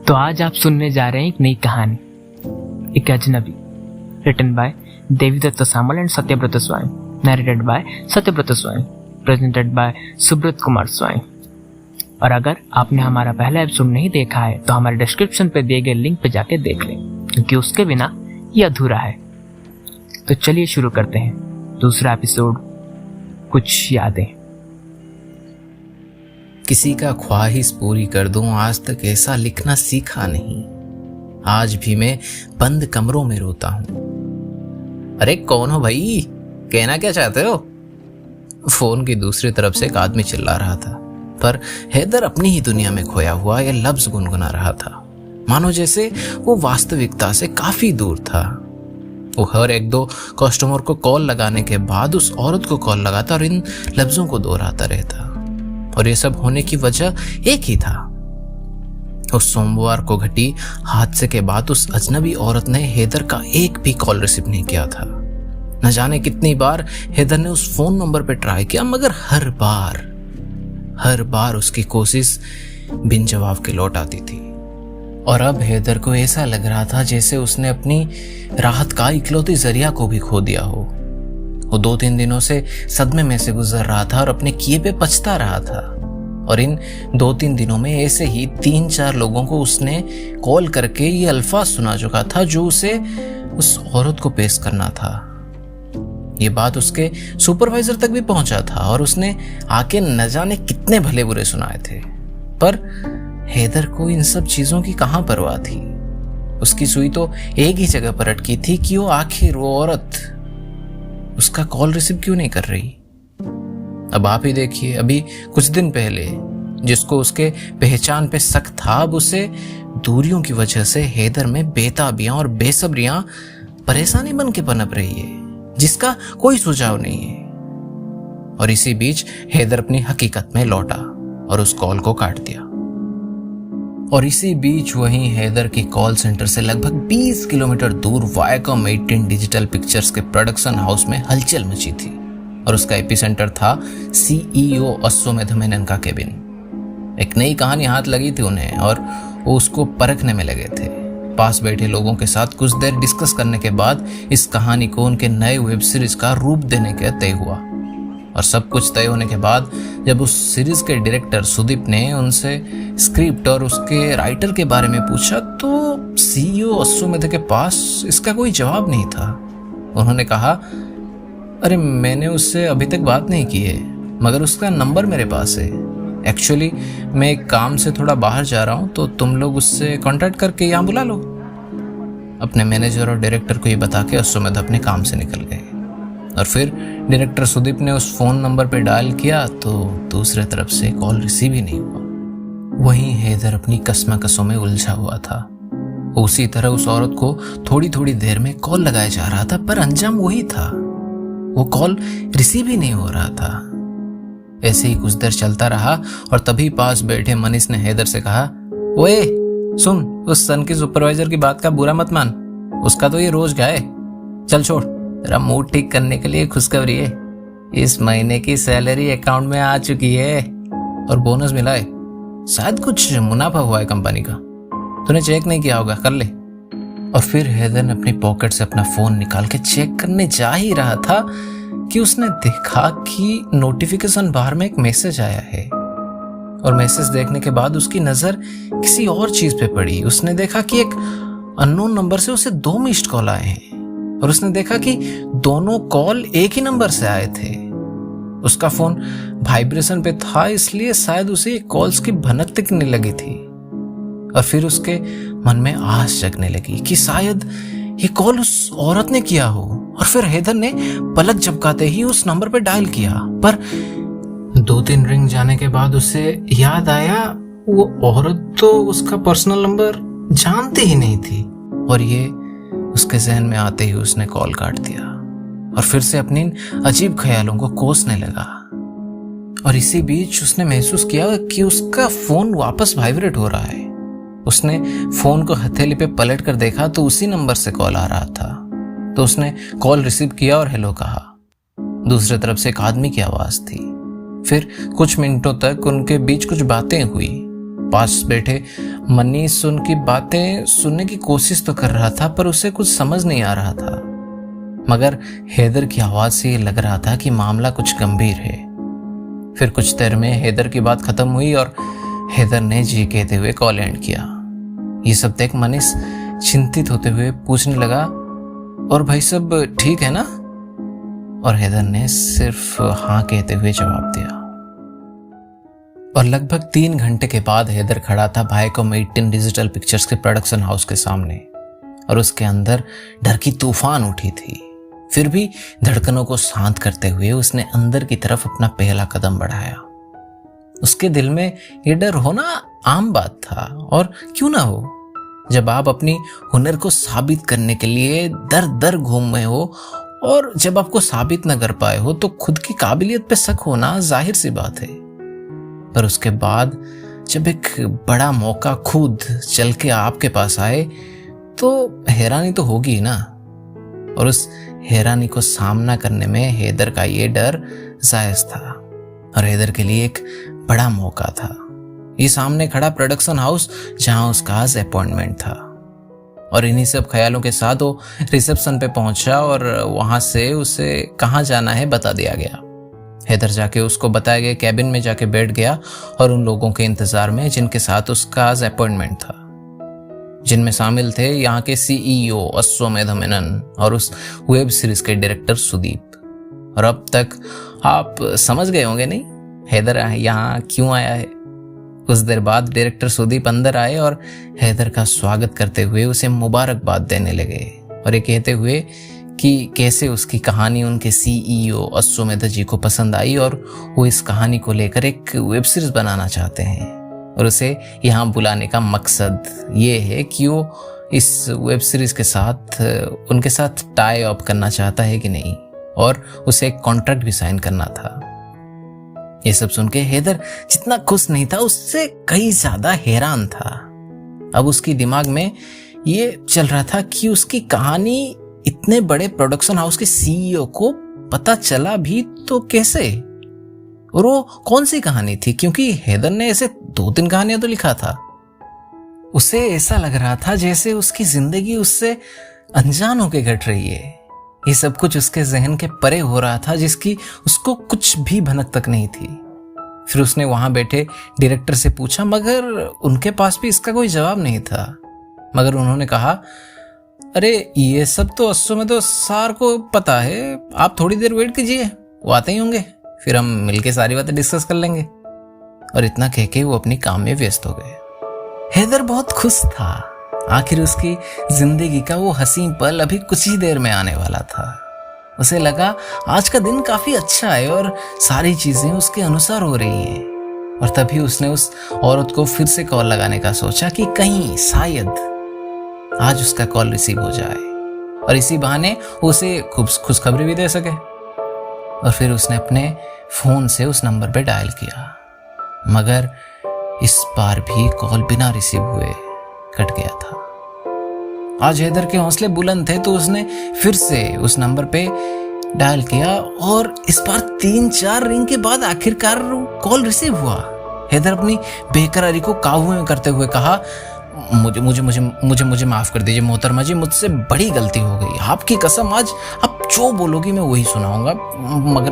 तो आज आप सुनने जा रहे हैं एक नई कहानी, एक अजनबी, written by Devidatt Samal and Satyavrat Swami, narrated by Satyavrat Swami, presented by Subrat Kumar Swami. और अगर आपने हमारा पहला एपिसोड नहीं देखा है तो हमारे डिस्क्रिप्शन पे दिए गए लिंक पे जाके देख लें, क्योंकि उसके बिना ये अधूरा है। तो चलिए शुरू करते हैं दूसरा एपिसोड, कुछ यादें। किसी का ख्वाहिश पूरी कर दूं, आज तक ऐसा लिखना सीखा नहीं। आज भी मैं बंद कमरों में रोता हूं। अरे कौन हो भाई, कहना क्या चाहते हो? फोन की दूसरी तरफ से एक आदमी चिल्ला रहा था, पर हैदर अपनी ही दुनिया में खोया हुआ यह लफ्ज गुनगुना रहा था, मानो जैसे वो वास्तविकता से काफी दूर था। वो हर एक दो कस्टमर को कॉल लगाने के बाद उस औरत को कॉल लगाता और इन लफ्जों को दोहराता रहता। और ये सब होने की वजह एक ही था। उस सोमवार को घटी हादसे के बाद उस अजनबी औरत ने हैदर का एक भी कॉल रिसीव नहीं किया था। न जाने कितनी बार हैदर ने उस फोन नंबर पे ट्राई किया, मगर हर बार उसकी कोशिश बिन जवाब के लौट आती थी। और अब हैदर को ऐसा लग रहा था जैसे उसने अपनी राहत का इकलौती जरिया को भी खो दिया हो। वो 2-3 दिनों से सदमे में से गुजर रहा था और अपने किए पे पछता रहा था। और इन 2-3 दिनों में ऐसे ही 3-4 लोगों को उसने कॉल करके ये अल्फाज सुना चुका था जो उसे उस औरत को पेश करना था। ये बात उसके सुपरवाइजर तक भी पहुंचा था और उसने आके न जाने कितने भले बुरे सुनाए थे। पर हैदर को इन सब चीजों की कहां परवाह थी। उसकी सुई तो एक ही जगह पर अटकी थी कि वो आखिर वो औरत उसका कॉल रिसीव क्यों नहीं कर रही। अब आप ही देखिए, अभी कुछ दिन पहले जिसको उसके पहचान पे शक था, अब उसे दूरियों की वजह से हैदर में बेताबियां और बेसब्रियां परेशानी बन के पनप रही है, जिसका कोई सुझाव नहीं है। और इसी बीच हैदर अपनी हकीकत में लौटा और उस कॉल को काट दिया। और इसी बीच वहीं हैदर के कॉल सेंटर से लगभग 20 किलोमीटर दूर वायाकॉम 18 डिजिटल पिक्चर्स के प्रोडक्शन हाउस में हलचल मची थी। और उसका एपिसेंटर था CEO अश्वमेध मेनन का केबिन। एक नई कहानी हाथ लगी थी उन्हें और वो उसको परखने में लगे थे। पास बैठे लोगों के साथ कुछ देर डिस्कस करने के बाद इस कहानी को उनके नए वेब सीरीज का रूप देने का तय हुआ। और सब कुछ तय होने के बाद जब उस सीरीज के डायरेक्टर सुदीप ने उनसे स्क्रिप्ट और उसके राइटर के बारे में पूछा, तो CEO अश्वमेध के पास इसका कोई जवाब नहीं था। उन्होंने कहा, अरे मैंने उससे अभी तक बात नहीं की है, मगर उसका नंबर मेरे पास है। एक्चुअली मैं एक काम से थोड़ा बाहर जा रहा हूँ, तो तुम लोग उससे कांटेक्ट करके यहाँ बुला लो। अपने मैनेजर और डायरेक्टर को ये बता के अश्वमेध अपने काम से निकल गए। और फिर डायरेक्टर सुदीप ने उस फोन नंबर पे डायल किया तो दूसरे तरफ से कॉल रिसीव ही नहीं हुआ। वहीं हैदर अपनी कसमों में उलझा हुआ था। उसी तरह उस औरत को थोड़ी थोड़ी देर में कॉल लगाया जा रहा था, पर अंजाम वही था, वो कॉल रिसीव ही नहीं हो रहा था। ऐसे ही कुछ देर चलता रहा और तभी पास बैठे मनीष ने हैदर से कहा, ओए सुन, उस सन के सुपरवाइजर की बात का बुरा मत मान, उसका तो ये रोज गाय। चल छोड़, तेरा मूड ठीक करने के लिए खुशखबरी है, इस महीने की सैलरी अकाउंट में आ चुकी है और बोनस मिला है। शायद कुछ मुनाफा हुआ है कंपनी का, तूने चेक नहीं किया होगा, कर ले। और फिर हैदर ने अपनी पॉकेट से अपना फोन निकाल के चेक करने जा ही रहा था कि उसने देखा कि नोटिफिकेशन बार में एक मैसेज आया है। और मैसेज देखने के बाद उसकी नजर किसी और चीज पे पड़ी। उसने देखा कि एक अननोन नंबर से उसे 2 मिस्ड कॉल आए हैं और उसने देखा कि दोनों कॉल एक ही नंबर से आए थे। उसका फोन वाइब्रेशन पे था, इसलिए शायद उसे कॉल्स की भनक दिखने लगी थी। और फिर उसके मन में आस जगने लगी कि शायद ये कॉल उस औरत ने किया हो। और फिर हैदर ने पलक झपकाते ही उस नंबर पे डायल किया, पर 2-3 रिंग जाने के बाद उसे याद आया वो औरत तो उसका पर्सनल नंबर जानती ही नहीं थी। और ये उसके जहन में आते ही उसने कॉल काट दिया और फिर से अपने अजीब ख्यालों को कोसने लगा। और इसी बीच उसने महसूस किया कि उसका फोन वापस वाइब्रेट हो रहा है। उसने फोन को हथेली पे पलट कर देखा तो उसी नंबर से कॉल आ रहा था। तो उसने कॉल रिसीव किया और हेलो कहा। दूसरी तरफ से एक आदमी की आवाज थी। फिर कुछ मिनटों तक उनके बीच कुछ बातें हुई। पास बैठे मनीष उनकी बातें सुनने की कोशिश तो कर रहा था, पर उसे कुछ समझ नहीं आ रहा था। मगर हैदर की आवाज से ये लग रहा था कि मामला कुछ गंभीर है। फिर कुछ देर में हैदर की बात खत्म हुई और हैदर ने जी कहते हुए कॉल एंड किया। ये सब देख मनीष चिंतित होते हुए पूछने लगा, और भाई सब ठीक है ना? और हैदर ने सिर्फ हाँ कहते हुए जवाब दिया। और लगभग 3 घंटे के बाद हैदर खड़ा था भाईकॉम 18 डिजिटल पिक्चर्स के प्रोडक्शन हाउस के सामने, और उसके अंदर डर की तूफान उठी थी। फिर भी धड़कनों को शांत करते हुए उसने अंदर की तरफ अपना पहला कदम बढ़ाया। उसके दिल में ये डर होना आम बात था, और क्यों ना हो। जब आप अपनी हुनर को साबित करने के लिए दर दर घूम रहे हो और जब आपको साबित न कर पाए हो, तो खुद की काबिलियत पे शक होना जाहिर सी बात है। पर उसके बाद जब एक बड़ा मौका खुद चल के आपके पास आए, तो हैरानी तो होगी ना। और उस हैरानी को सामना करने में हैदर का ये डर जायज था, और हैदर के लिए एक बड़ा मौका था। ये सामने खड़ा प्रोडक्शन हाउस जहां उसका आज अपॉइंटमेंट था। और इन्हीं सब ख्यालों के साथ वो रिसेप्शन पे पहुंचा, और वहां से उसे कहाँ जाना है बता दिया गया। हैदर जाके उसको बताया गया कैबिन में जाके बैठ गया, और उन लोगों के इंतजार में जिनके साथ उसका आज अपॉइंटमेंट था, जिनमें शामिल थे यहाँ के CEO अश्वमेध मेनन और उस वेब सीरीज के डायरेक्टर सुदीप। और अब तक आप समझ गए होंगे नहीं हैदर यहाँ क्यों आया है। कुछ देर बाद डायरेक्टर सुदीप अंदर आए और हैदर का स्वागत करते हुए उसे मुबारकबाद देने लगे, और ये कहते हुए कि कैसे उसकी कहानी उनके CEO अश्वमेध जी को पसंद आई, और वो इस कहानी को लेकर एक वेब सीरीज बनाना चाहते हैं। और उसे यहाँ बुलाने का मकसद ये है कि वो इस वेब सीरीज के साथ उनके साथ टाई अप करना चाहता है कि नहीं, और उसे एक कॉन्ट्रैक्ट भी साइन करना था। ये सब सुन के हैदर जितना खुश नहीं था, उससे कहीं ज्यादा हैरान था। अब उसकी दिमाग में ये चल रहा था कि उसकी कहानी इतने बड़े प्रोडक्शन हाउस के CEO को पता चला भी तो कैसे, और वो कौन सी कहानी थी, क्योंकि हैदर ने ऐसे 2-3 कहानियां तो लिखा था। उसे ऐसा लग रहा था जैसे उसकी जिंदगी उससे अनजान होके घट रही है। ये सब कुछ उसके जहन के परे हो रहा था, जिसकी उसको कुछ भी भनक तक नहीं थी। फिर उसने वहां बैठे डायरेक्टर से पूछा, मगर उनके पास भी इसका कोई जवाब नहीं था। मगर उन्होंने कहा, अरे ये सब तो अश्वमेध तो सार को पता है, आप थोड़ी देर वेट कीजिए, वो आते ही होंगे, फिर हम मिलके सारी बातें डिस्कस कर लेंगे। और इतना कह के वो अपनी काम में व्यस्त हो गए। हैदर बहुत खुश था, आखिर उसकी जिंदगी का वो हसीन पल अभी कुछ ही देर में आने वाला था। उसे लगा आज का दिन काफी अच्छा है और सारी चीजें उसके अनुसार हो रही हैं। और तभी उसने उस औरत को फिर से कॉल लगाने का सोचा कि कहीं शायद आज उसका कॉल रिसीव हो जाए, और इसी बहाने उसे खुशखबरी भी दे सके। और फिर उसने अपने फोन से उस नंबर पे डायल किया, मगर इस बार भी कॉल बिना रिसीव हुए कट गया था। आज हैदर के हौसले बुलंद थे, तो उसने फिर से उस नंबर पे डायल किया, और इस बार 3-4 रिंग के बाद आखिरकार कॉल रिसीव हुआ। हैदर अपनी बेकरारी को काबू में करते हुए कहा, मुझे माफ कर दीजिए मोहतरमा जी, मुझसे बड़ी गलती हो गई। आपकी कसम, आज आप जो बोलोगी मैं वही सुनाऊंगा,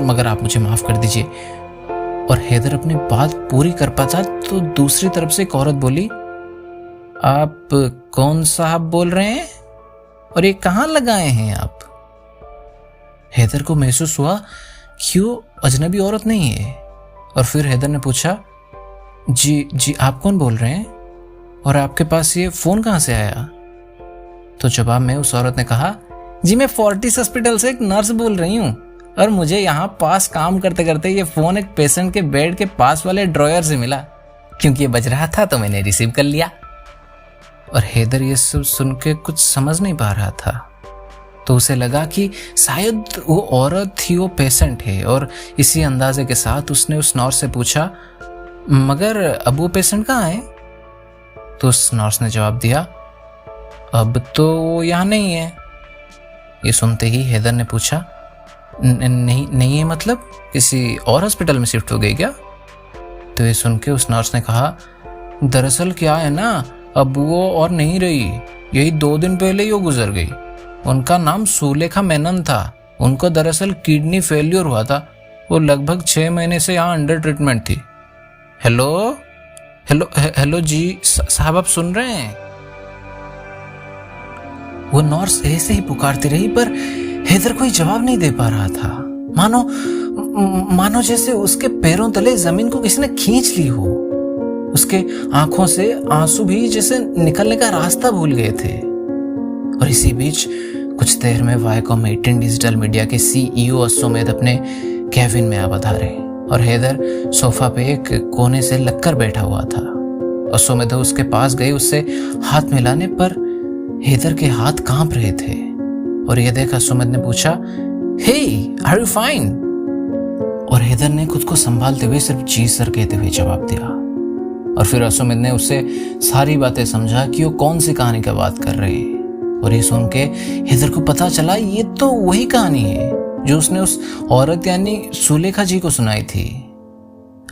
मगर आप मुझे माफ कर दीजिए। और हैदर अपनी बात पूरी कर पाता तो दूसरी तरफ से एक औरत बोली, आप कौन साहब बोल रहे हैं, और ये कहाँ लगाए हैं आप? हैदर को महसूस हुआ कि वो अजनबी औरत नहीं है, और फिर हैदर ने पूछा, जी आप कौन बोल रहे हैं, और आपके पास ये फोन कहाँ से आया? तो जवाब में उस औरत ने कहा, जी मैं फोर्टिस हॉस्पिटल से एक नर्स बोल रही हूँ, और मुझे यहाँ पास काम करते करते ये फोन एक पेशेंट के बेड के पास वाले ड्रॉयर से मिला, क्योंकि ये बज रहा था तो मैंने रिसीव कर लिया। और हैदर ये सब सुन के कुछ समझ नहीं पा रहा था, तो उसे लगा कि शायद वो औरत ही वो पेशेंट है, और इसी अंदाजे के साथ उसने उस नर्स से पूछा, मगर अब वो पेशेंट कहाँ है? तो उस नर्स ने जवाब दिया, अब तो वो यहाँ नहीं है। ये सुनते ही हैदर ने पूछा, नहीं है मतलब किसी और हॉस्पिटल में शिफ्ट हो गई क्या? तो ये सुन के उस नर्स ने कहा, दरअसल क्या है ना, अब वो और नहीं रही, यही 2 दिन पहले ही वो गुजर गई। उनका नाम सुलेखा मेनन था। उनको दरअसल किडनी फेल्योर हुआ था। वो लगभग 6 महीने से यहाँ अंडर ट्रीटमेंट थी। हेलो हेलो हेलो जी साहब, आप सुन रहे हैं? वो नर्स ऐसे ही पुकारती रही, पर हैदर कोई जवाब नहीं दे पा रहा था। मानो जैसे उसके पैरों तले जमीन को किसी ने खींच ली हो। उसके आंखों से आंसू भी जैसे निकलने का रास्ता भूल गए थे। और इसी बीच कुछ देर में वायकॉम 18 डिजिटल मीडिया के CEO असुमेद अपने कैबिन में आ पधारे और हैदर सोफा पे एक कोने से लगकर बैठा हुआ था। असुमेद उसके पास गई उससे हाथ मिलाने पर हैदर के हाथ कांप रहे थे और यह देख असुमेद ने पूछा, हे आर यू फाइन? और हैदर ने खुद को संभालते हुए सिर्फ जी सर कहते हुए जवाब दिया। और फिर असुमेद ने उससे सारी बातें समझा कि वो कौन सी कहानी का बात कर रहे हैं। और ये सुन के हैदर को पता चला ये तो वही कहानी है जो उसने उस औरत यानी सुलेखा जी को सुनाई थी।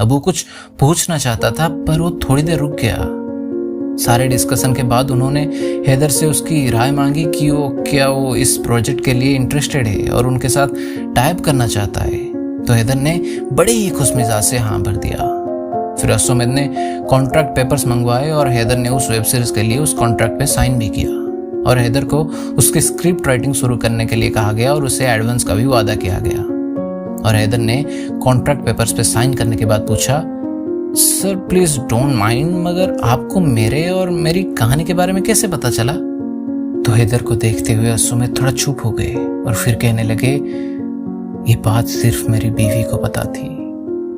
अब वो कुछ पूछना चाहता था पर वो थोड़ी देर रुक गया। सारे डिस्कशन के बाद उन्होंने हैदर से उसकी राय मांगी कि क्या वो इस प्रोजेक्ट के लिए इंटरेस्टेड है और उनके साथ टाइप करना चाहता है। तो हैदर ने बड़े ही खुशमिजाज से हाँ भर दिया। फिर असुमेद ने कॉन्ट्रैक्ट पेपर्स मंगवाए और हैदर ने उस वेब सीरीज के लिए उस कॉन्ट्रैक्ट पे साइन भी किया। और हैदर को उसकी स्क्रिप्ट राइटिंग शुरू करने के लिए कहा गया और उसे एडवांस का भी वादा किया गया। और हैदर ने कॉन्ट्रैक्ट पेपर्स पे साइन करने के बाद पूछा, सर प्लीज डोंट माइंड, मगर आपको मेरे और मेरी कहानी के बारे में कैसे पता चला? तो हैदर को देखते हुए असुमेद थोड़ा चुप हो गए और फिर कहने लगे, ये बात सिर्फ मेरी बीवी को पता थी।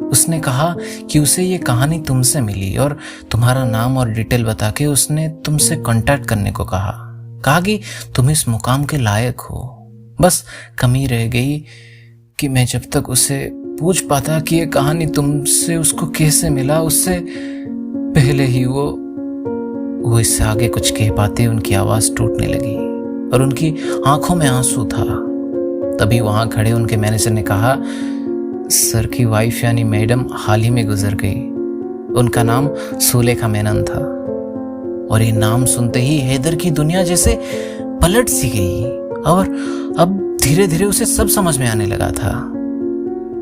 उसने कहा कि उसे ये कहानी तुमसे मिली और तुम्हारा नाम और डिटेल बता के उसने तुमसे कांटेक्ट करने को कहा कि तुम इस मुकाम के लायक हो। बस कमी रह गई कि मैं जब तक उसे पूछ पाता कि ये कहानी तुमसे उसको कैसे मिला, उससे पहले ही वो इससे आगे कुछ कह पाते उनकी आवाज टूटने लगी और उनकी आंखों में आंसू था। तभी वहां खड़े उनके मैनेजर ने कहा, सर की वाइफ यानी मैडम हाल ही में गुजर गई। उनका नाम सुलेखा मेनन था। और ये नाम सुनते ही हैदर की दुनिया जैसे पलट सी गई और अब धीरे धीरे उसे सब समझ में आने लगा था।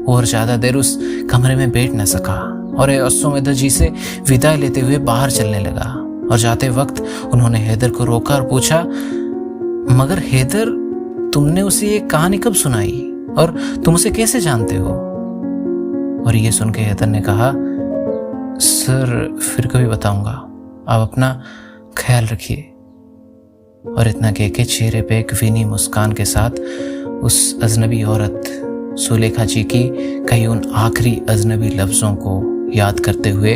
और ज्यादा देर उस कमरे में बैठ न सका और असुमेद जी से विदाई लेते हुए बाहर चलने लगा। और जाते वक्त उन्होंने हैदर को रोका और पूछा, मगर हैदर, तुमने उसे ये कहानी कब सुनाई और तुम उसे कैसे जानते हो? और ये सुन के हैदर ने कहा, सर फिर कभी बताऊंगा, आप अपना ख्याल रखिए। और इतना कह के चेहरे पे एक विनी मुस्कान के साथ उस अजनबी औरत सुलेखा जी की कई उन आखिरी अजनबी लफ्जों को याद करते हुए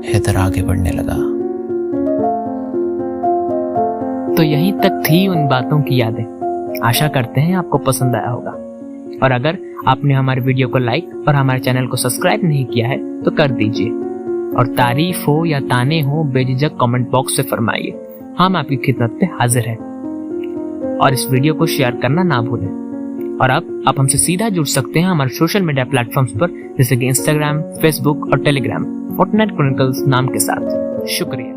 हैदर आगे बढ़ने लगा। तो यहीं तक थी उन बातों की यादें। आशा करते हैं आपको पसंद आया होगा। और अगर आपने हमारे वीडियो को लाइक और हमारे चैनल को सब्सक्राइब नहीं किया है तो कर दीजिए। और तारीफ हो या ताने हो बेझिझक कमेंट बॉक्स से फरमाइए, हम आपकी खिदमत पे हाजिर हैं। और इस वीडियो को शेयर करना ना भूलें। और अब आप हमसे सीधा जुड़ सकते हैं हमारे सोशल मीडिया प्लेटफॉर्म्स पर, जैसे कि इंस्टाग्राम, फेसबुक और टेलीग्राम, फोर्टनाइट क्रॉनिकल्स नाम के साथ। शुक्रिया।